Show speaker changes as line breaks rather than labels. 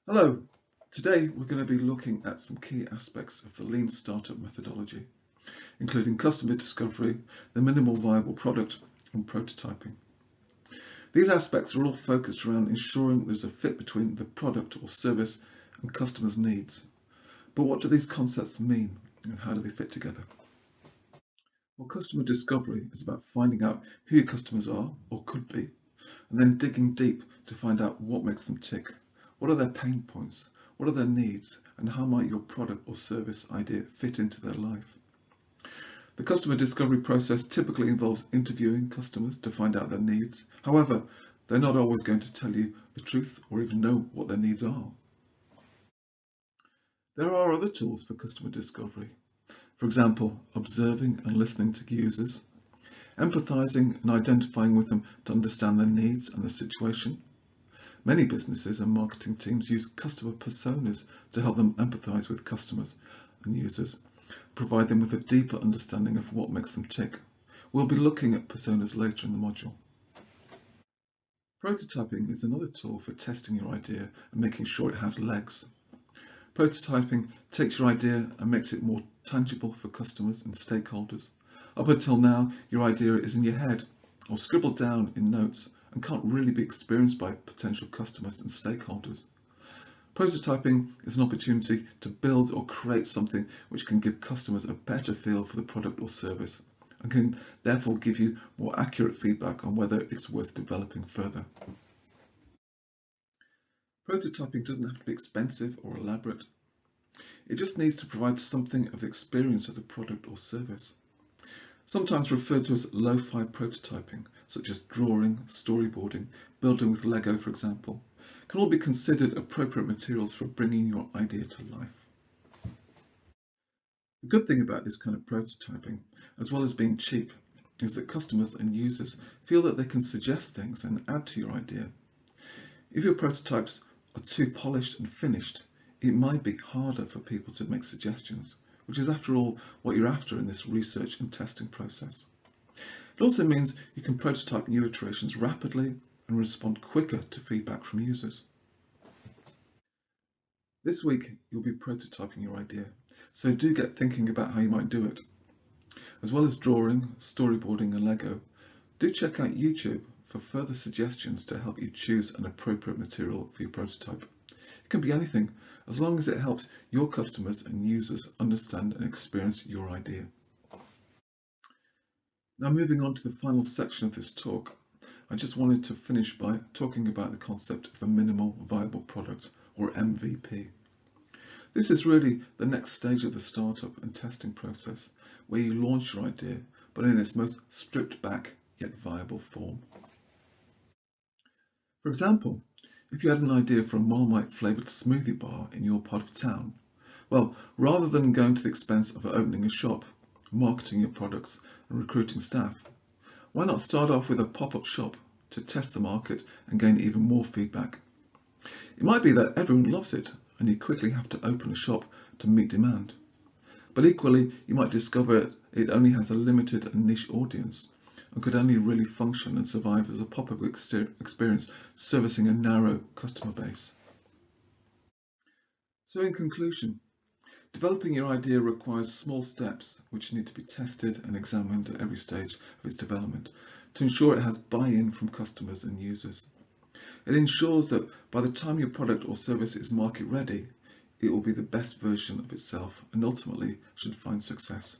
Hello, today we're going to be looking at some key aspects of the Lean Startup methodology, including customer discovery, the minimal viable product, and prototyping. These aspects are all focused around ensuring there's a fit between the product or service and customers' needs. But what do these concepts mean and how do they fit together? Well, customer discovery is about finding out who your customers are or could be, and then digging deep to find out what makes them tick. What are their pain points? What are their needs? And how might your product or service idea fit into their life? The customer discovery process typically involves interviewing customers to find out their needs. However, they're not always going to tell you the truth or even know what their needs are. There are other tools for customer discovery. For example, observing and listening to users, empathizing and identifying with them to understand their needs and their situation. Many businesses and marketing teams use customer personas to help them empathize with customers and users, provide them with a deeper understanding of what makes them tick. We'll be looking at personas later in the module. Prototyping is another tool for testing your idea and making sure it has legs. Prototyping takes your idea and makes it more tangible for customers and stakeholders. Up until now, your idea is in your head or scribbled down in notes and can't really be experienced by potential customers and stakeholders. Prototyping is an opportunity to build or create something which can give customers a better feel for the product or service and can therefore give you more accurate feedback on whether it's worth developing further. Prototyping doesn't have to be expensive or elaborate. It just needs to provide something of the experience of the product or service. Sometimes referred to as Lowfi prototyping, such as drawing, storyboarding, building with Lego, for example, can all be considered appropriate materials for bringing your idea to life. The good thing about this kind of prototyping, as well as being cheap, is that customers and users feel that they can suggest things and add to your idea. If your prototypes are too polished and finished, it might be harder for people to make suggestions, which is after all what you're after in this research and testing process. It also means you can prototype new iterations rapidly and respond quicker to feedback from users. This week you'll be prototyping your idea, so do get thinking about how you might do it. As well as drawing, storyboarding and Lego, do check out YouTube for further suggestions to help you choose an appropriate material for your prototype. It can be anything, as long as it helps your customers and users understand and experience your idea. Now moving on to the final section of this talk, I just wanted to finish by talking about the concept of a minimal viable product, or MVP. This is really the next stage of the startup and testing process, where you launch your idea, but in its most stripped back yet viable form. For example, if you had an idea for a Marmite flavoured smoothie bar in your part of town, well, rather than going to the expense of opening a shop, marketing your products and recruiting staff, why not start off with a pop-up shop to test the market and gain even more feedback? It might be that everyone loves it and you quickly have to open a shop to meet demand. But equally, you might discover it only has a limited and niche audience and could only really function and survive as a pop-up experience servicing a narrow customer base. So in conclusion, developing your idea requires small steps which need to be tested and examined at every stage of its development to ensure it has buy-in from customers and users. It ensures that by the time your product or service is market ready, it will be the best version of itself and ultimately should find success.